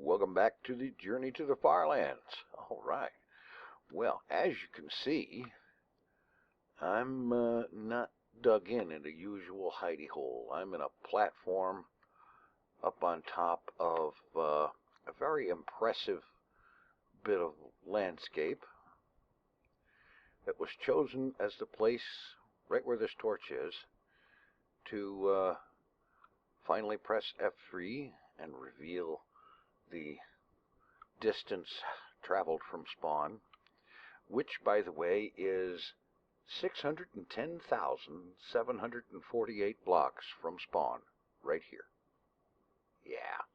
Welcome back to the Journey to the FarLands. All right. Well, as you can see, I'm not dug in a usual hidey hole. I'm in a platform up on top of a very impressive bit of landscape that was chosen as the place right where this torch is to finally press F3 and reveal the distance traveled from spawn, which, by the way, is 610,748 blocks from spawn, right here. Yeah,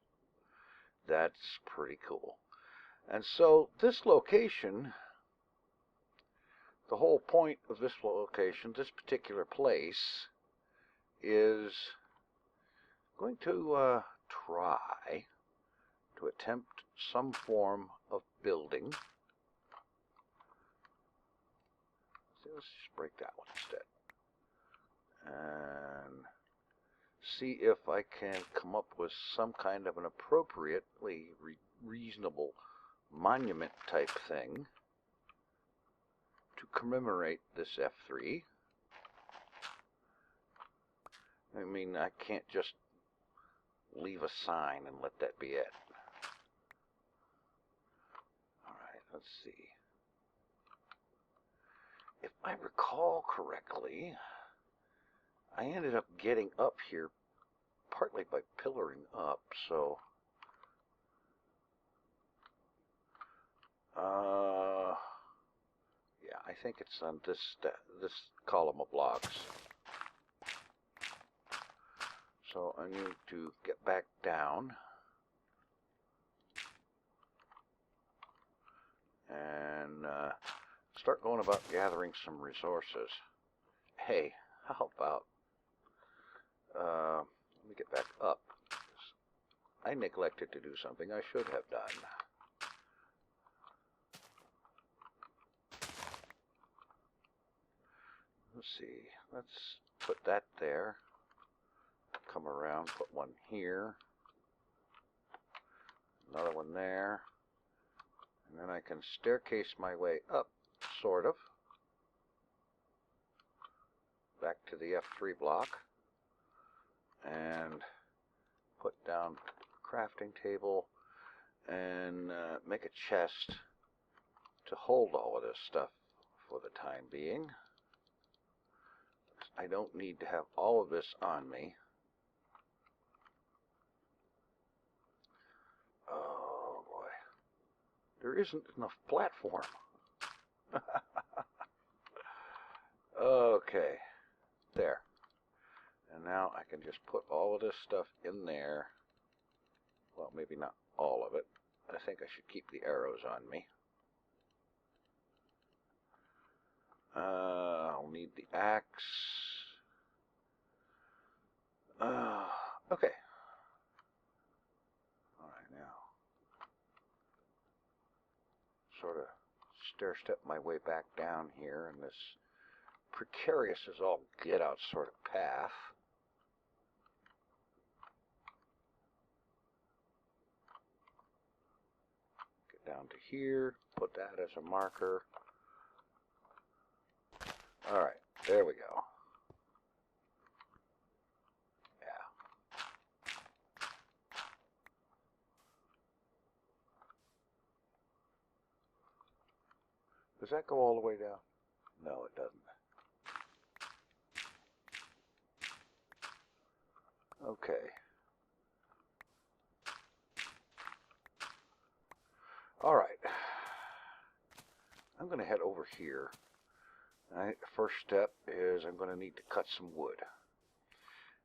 that's pretty cool. And so this location, the whole point of this location, this particular place, is going to try to attempt some form of building. Let's just break that one instead. And see if I can come up with some kind of an appropriately reasonable monument type thing to commemorate this F3. I mean, I can't just leave a sign and let that be it. Alright, let's see. If I recall correctly, I ended up getting up here partly by pillaring up, so yeah, I think it's on this column of blocks. So I need to get back down and start going about gathering some resources. Hey, how about let me get back up. I neglected to do something I should have done. Let's see, let's put that there. Come around, put one here, another one there, and then I can staircase my way up, sort of, back to the F3 block, and put down crafting table, and make a chest to hold all of this stuff for the time being. I don't need to have all of this on me. Oh boy, there isn't enough platform. Okay, there. And now I can just put all of this stuff in there. Well, maybe not all of it. I think I should keep the arrows on me. I'll need the axe. Okay. Alright, now sort of stair-step my way back down here in this precarious as all get out sort of path. Get down to here, put that as a marker. Alright, there we go. Yeah. Does that go all the way down? No, it doesn't. Okay. Alright. I'm going to head over here. First step is I'm going to need to cut some wood.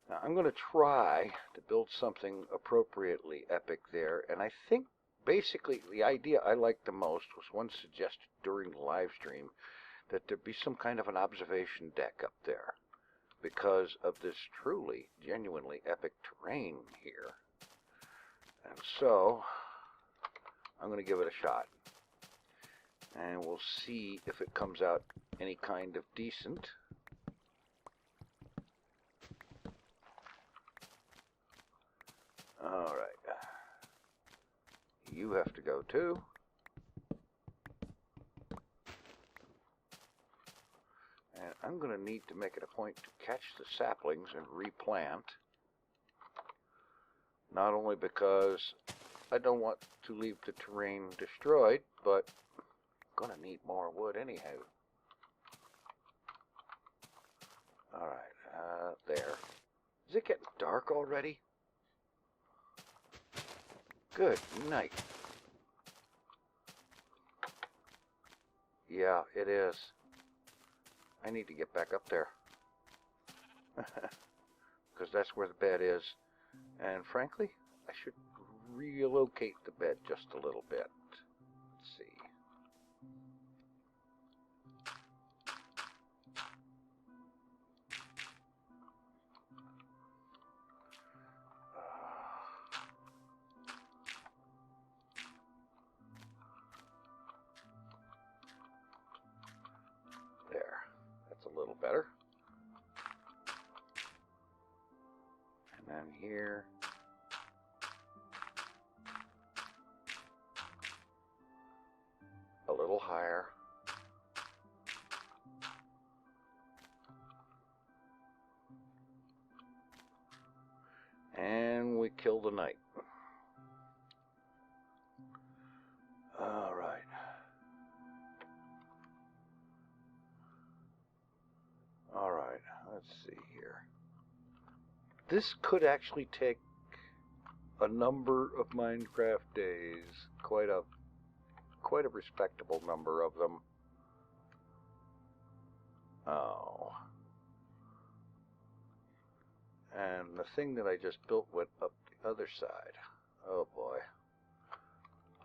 Now I'm going to try to build something appropriately epic there, and I think basically the idea I liked the most was one suggested during the live stream, that there be some kind of an observation deck up there because of this truly, genuinely epic terrain here. And so I'm going to give it a shot. And we'll see if it comes out any kind of decent. Alright. you have to go too. And I'm going to need to make it a point to catch the saplings and replant. Not only because I don't want to leave the terrain destroyed, but I'm going to need more wood anyhow. Alright, there. Is it getting dark already? Good night. Yeah, it is. I need to get back up there. Because that's where the bed is. And frankly, I should relocate the bed just a little bit. Let's see. There. That's a little better. And then here. A little higher. And we kill the night. All right. All right, let's see here. This could actually take a number of Minecraft days, quite a respectable number of them. Oh. And the thing that I just built went up the other side. Oh boy.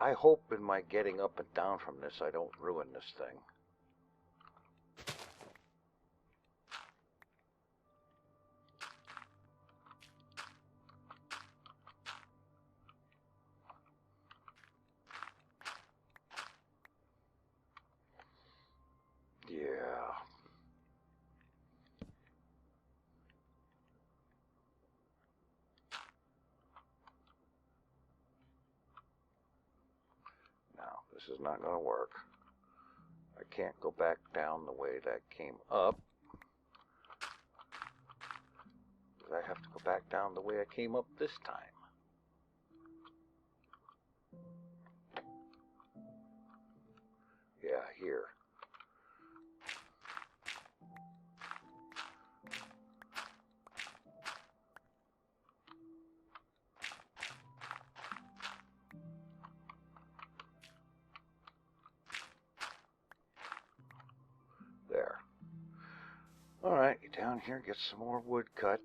I hope in my getting up and down from this I don't ruin this thing. Yeah. Now, this is not going to work. I can't go back down the way that came up. I have to go back down the way I came up this time. Yeah, here. There. Alright, get down here, get some more wood cut.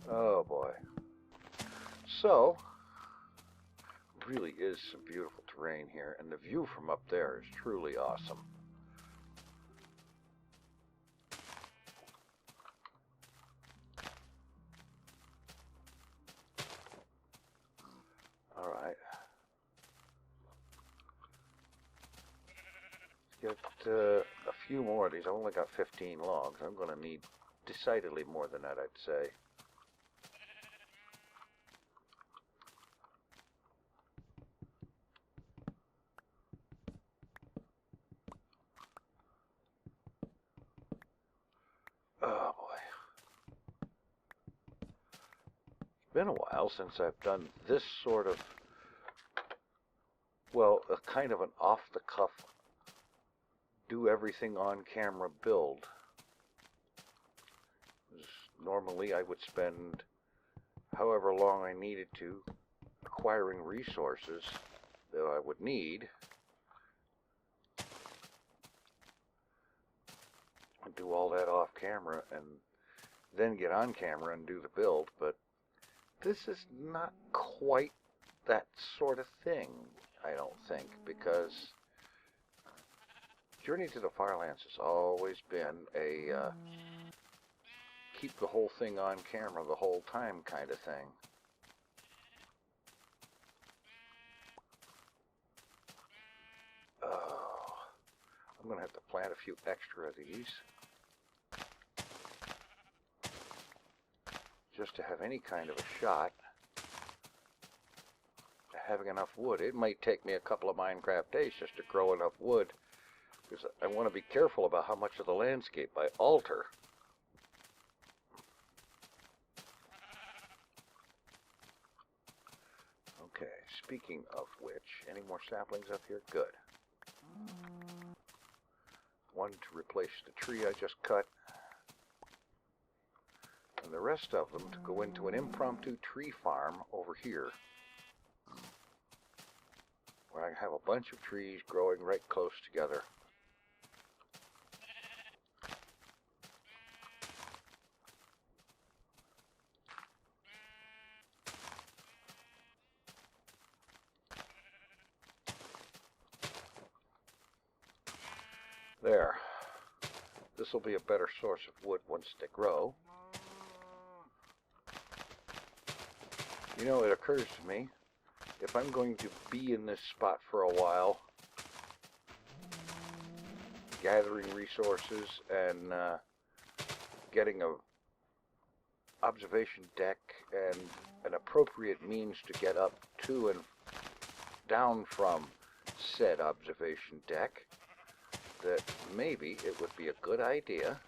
Oh boy. So, really is some beautiful terrain here, and the view from up there is truly awesome. Alright. Let's get a few more of these. I've only got 15 logs. I'm going to need decidedly more than that, I'd say. Oh boy. It's been a while since I've done this sort of, well, a kind of an off-the-cuff, do everything on camera build. Normally I would spend however long I needed to acquiring resources that I would need and do all that off camera and then get on camera and do the build, but this is not quite that sort of thing, I don't think, because Journey to the FarLands has always been a keep the whole thing on camera the whole time kind of thing. Oh, I'm going to have to plant a few extra of these. just to have any kind of a shot at having enough wood. It might take me a couple of Minecraft days just to grow enough wood, because I want to be careful about how much of the landscape I alter. Okay, speaking of which, any more saplings up here? Good. One to replace the tree I just cut, and the rest of them to go into an impromptu tree farm over here, where I have a bunch of trees growing right close together. There. This will be a better source of wood once they grow. You know, it occurs to me, if I'm going to be in this spot for a while, gathering resources and getting a observation deck and an appropriate means to get up to and down from said observation deck, that maybe it would be a good idea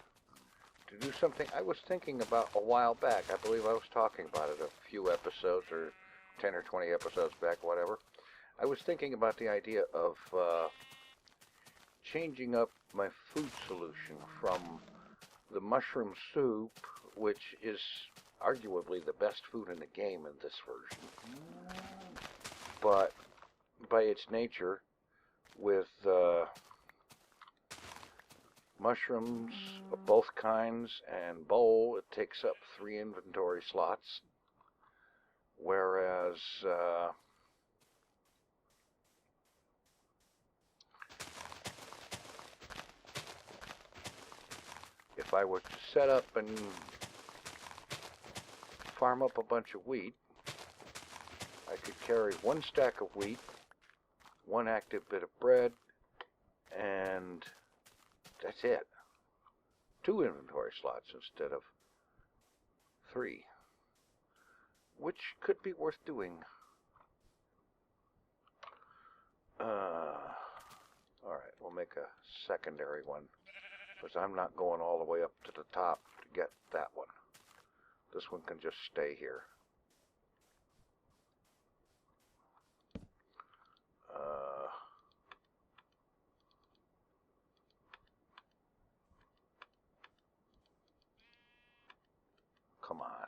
to do something I was thinking about a while back. I believe I was talking about it a few episodes, or 10 or 20 episodes back, whatever. I was thinking about the idea of changing up my food solution from the mushroom soup, which is arguably the best food in the game in this version, but by its nature, with mushrooms of both kinds and bowl, it takes up 3 inventory slots, whereas if I were to set up and farm up a bunch of wheat, I could carry 1 stack of wheat, 1 active bit of bread, and that's it. 2 inventory slots instead of 3, which could be worth doing. Alright, we'll make a secondary one, because I'm not going all the way up to the top to get that one. This one can just stay here. Come on.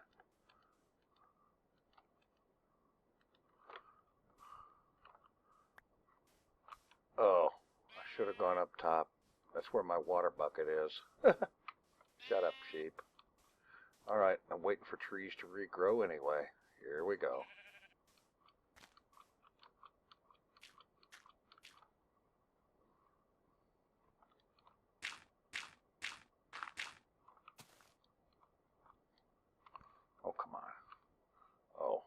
Oh, I should have gone up top. That's where my water bucket is. Shut up, sheep. Alright, I'm waiting for trees to regrow anyway. Here we go. Oh, come on. Oh.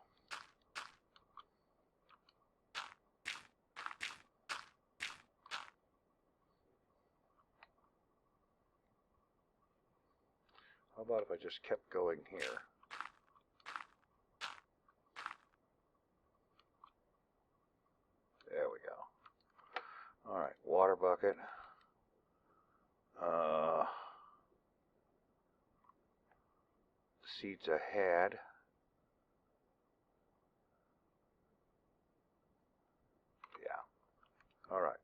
How about if I just kept going here? There we go. Alright, water bucket. Seeds I had. Yeah. Alright.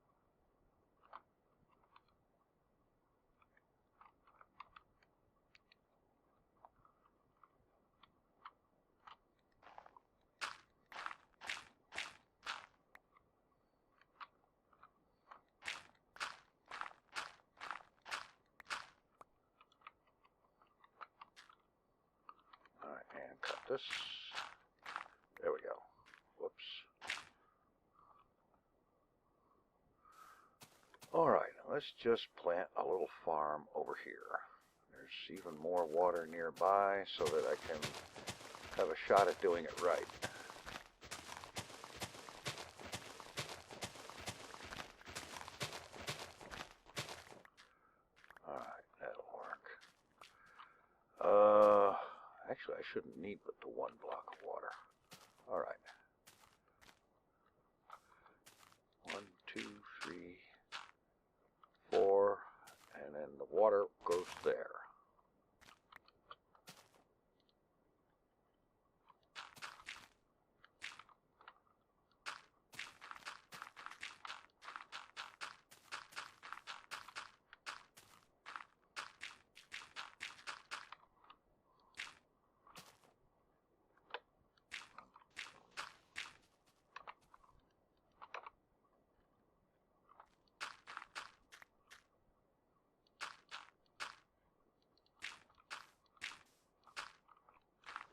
Alright, and cut this. There we go. Whoops. Alright, let's just plant a little farm over here. There's even more water nearby so that I can have a shot at doing it right. Alright, that'll work. Actually, I shouldn't need but the 1 block of water. All right. 1, 2, 3, 4, and then the water goes there.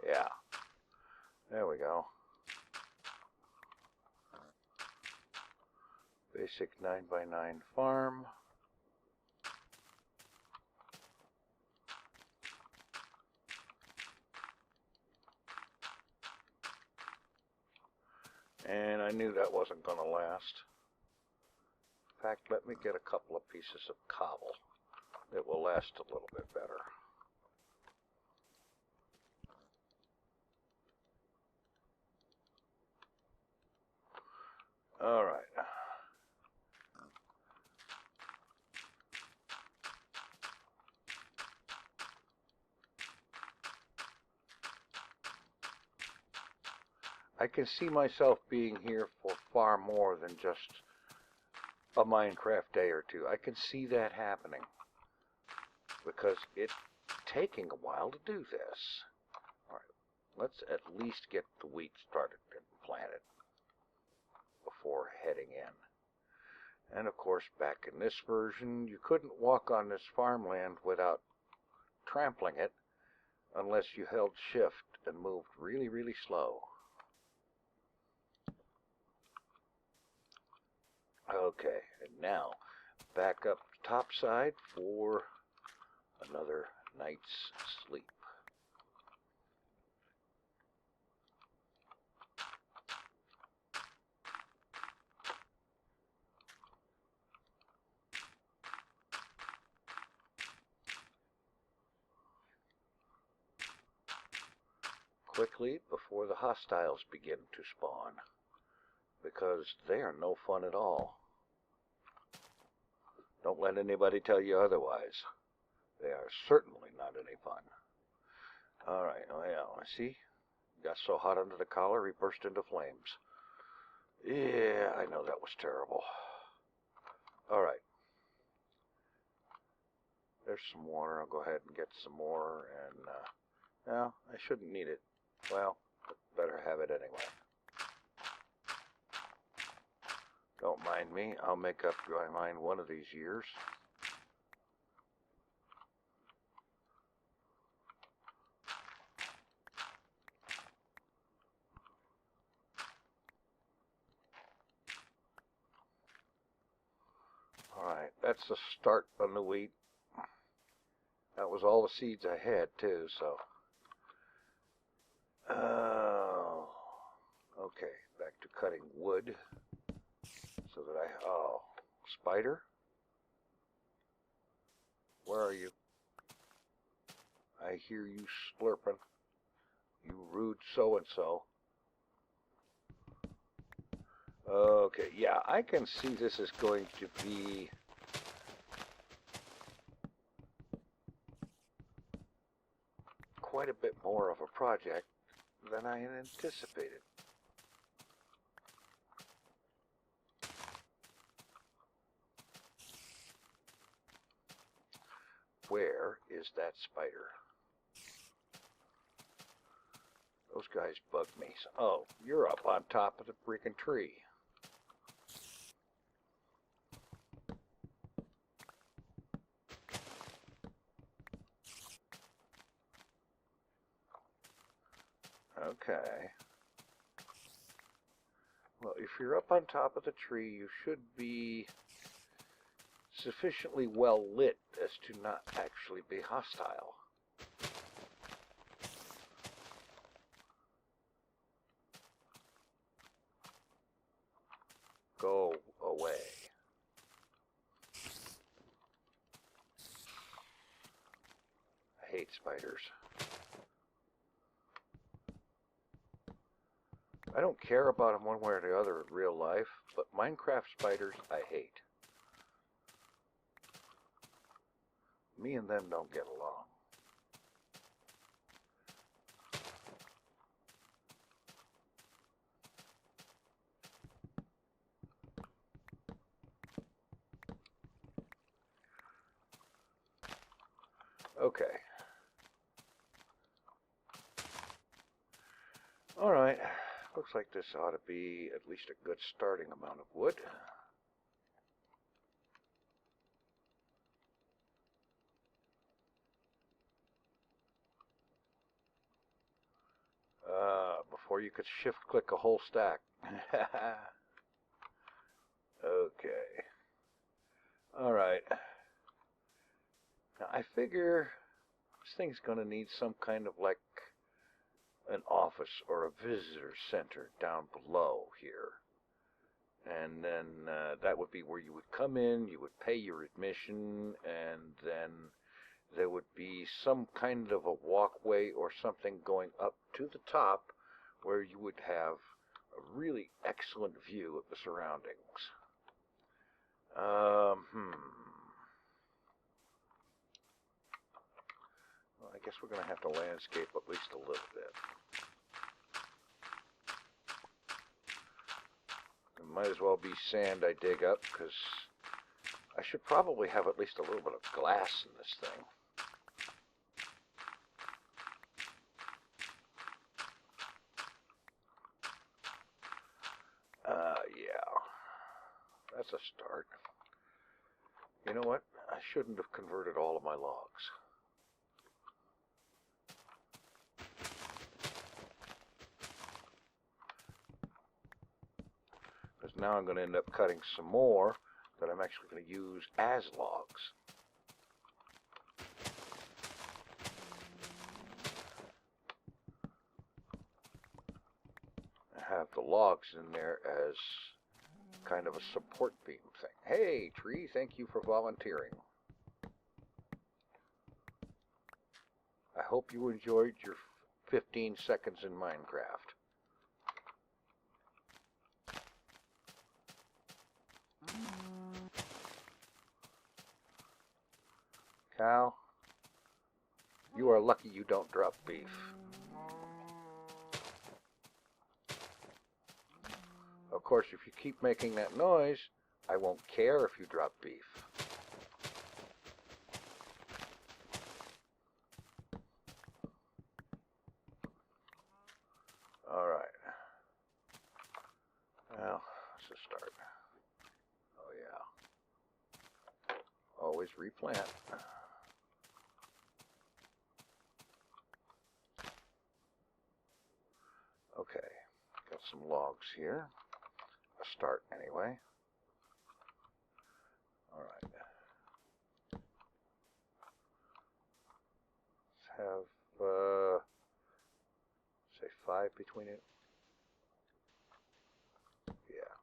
Yeah, there we go. Basic 9x9 farm. And I knew that wasn't going to last. In fact, let me get a couple of pieces of cobble that will last a little bit better. All right. I can see myself being here for far more than just a Minecraft day or two. I can see that happening because it's taking a while to do this. All right, let's at least get the wheat started and planted before heading in. And of course, back in this version, you couldn't walk on this farmland without trampling it unless you held shift and moved really, really slow. Okay, and now back up top side for another night's sleep. Quickly before the hostiles begin to spawn, because they are no fun at all. Don't let anybody tell you otherwise. They are certainly not any fun. Alright, well, see? Got so hot under the collar, he burst into flames. Yeah, I know that was terrible. Alright. There's some water. I'll go ahead and get some more, and, no, I shouldn't need it. Well, better have it anyway. Don't mind me. I'll make up my mind one of these years. Alright, that's the start on the wheat. That was all the seeds I had, too, so. Oh, okay, back to cutting wood. So that oh, spider? Where are you? I hear you slurping. You rude so-and-so. Okay, yeah, I can see this is going to be quite a bit more of a project than I had anticipated. Where is that spider? Those guys bug me. Oh, you're up on top of the freaking tree. Okay. Well, if you're up on top of the tree, you should be sufficiently well lit as to not actually be hostile. Go away. I hate spiders. don't care about them one way or the other in real life, but Minecraft spiders I hate. Me and them don't get along. Okay. Alright. Looks like this ought to be at least a good starting amount of wood. Before you could shift click a whole stack. Okay. Alright. Now I figure this thing's gonna need some kind of like an office or a visitor center down below here. And then that would be where you would come in, you would pay your admission, and then there would be some kind of a walkway or something going up to the top where you would have a really excellent view of the surroundings. Well, I guess we're going to have to landscape at least a little bit. It might as well be sand I dig up, because I should probably have at least a little bit of glass in this thing. Yeah, that's a start. You know what? I shouldn't have converted all of my logs. Because now I'm going to end up cutting some more that I'm actually going to use as logs. I have the logs in there as kind of a support beam thing. Hey, tree, thank you for volunteering. I hope you enjoyed your 15 seconds in Minecraft. Cow, you are lucky you don't drop beef. Of course, if you keep making that noise, I won't care if you drop beef. Alright. Well, let's just start. Oh yeah. Always replant. Okay. Got some logs here. A start anyway. Alright. Let's have, say 5 between it. Yeah.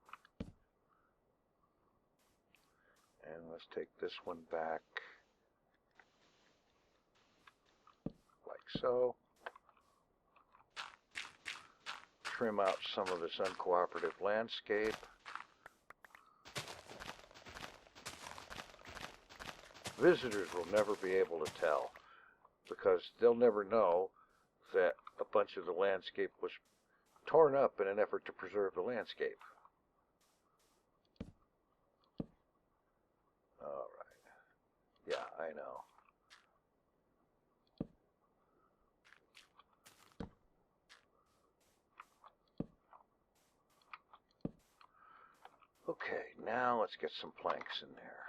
And let's take this one back. Like so. Trim out some of this uncooperative landscape. Visitors will never be able to tell, because they'll never know that a bunch of the landscape was torn up in an effort to preserve the landscape. Alright. Yeah, I know. Okay, now let's get some planks in there.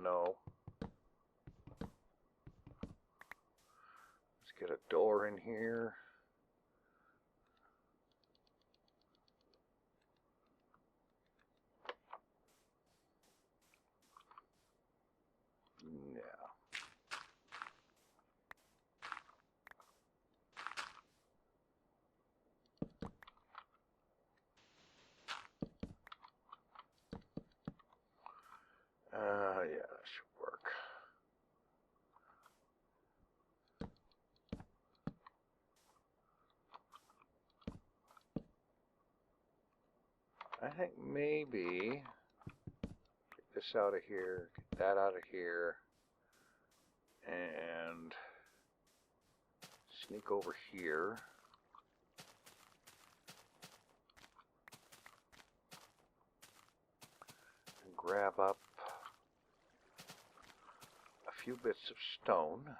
No. Let's get a door in here. Yeah. Yeah, that should work. I think maybe get this out of here, get that out of here, and sneak over here. And grab up a few bits of stone.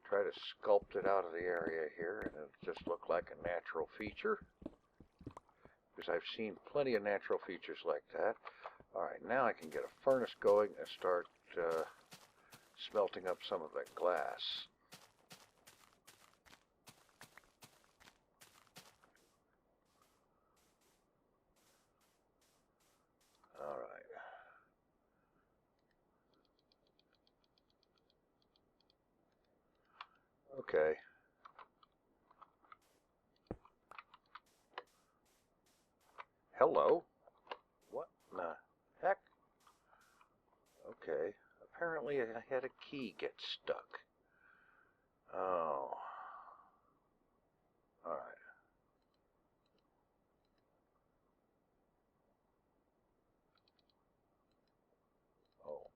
Try to sculpt it out of the area here, and it'll just look like a natural feature, because I've seen plenty of natural features like that. Alright, now I can get a furnace going and start smelting up some of that glass. Alright. Okay. Hello? What in the heck? Okay. Apparently I had a key get stuck. Oh. Alright. Oh.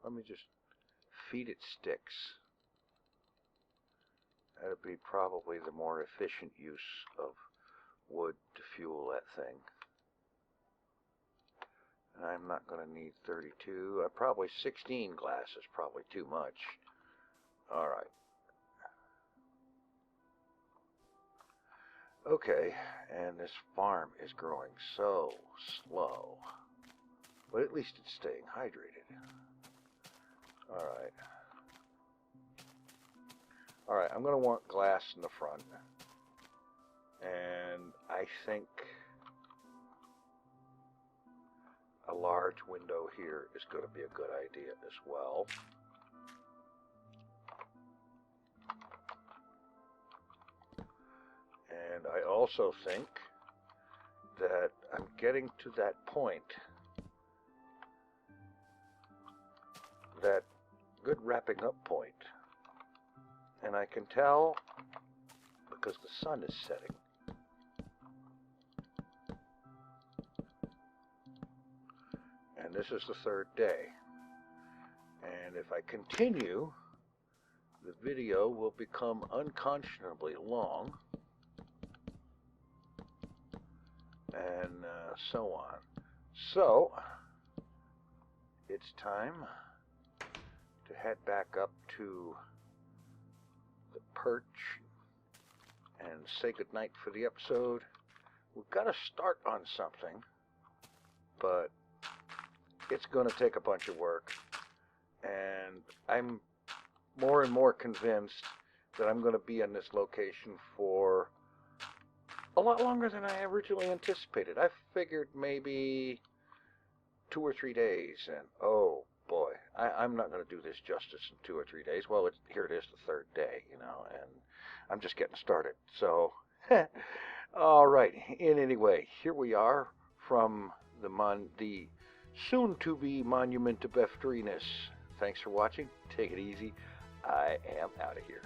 Let me just feed it sticks. That'd be probably the more efficient use of wood to fuel that thing. And I'm not going to need 32. Probably 16 glass is probably too much. Alright. Okay, and this farm is growing so slow. But at least it's staying hydrated. Alright. Alright, I'm going to want glass in the front. And I think a large window here is going to be a good idea as well. And I also think that I'm getting to that point, that good wrapping up point. And I can tell because the sun is setting. And this is the third day. And if I continue, the video will become unconscionably long. And so on. So, it's time to head back up to the perch and say goodnight for the episode. We've got to start on something, but it's going to take a bunch of work, and I'm more and more convinced that I'm going to be in this location for a lot longer than I originally anticipated. I figured maybe 2 or 3 days, and oh boy, I'm not going to do this justice in 2 or 3 days. Well, here it is, the third day, you know, and I'm just getting started. So, all right. In any way, here we are from the soon-to-be monument of F3ness. Thanks for watching. Take it easy. I am out of here.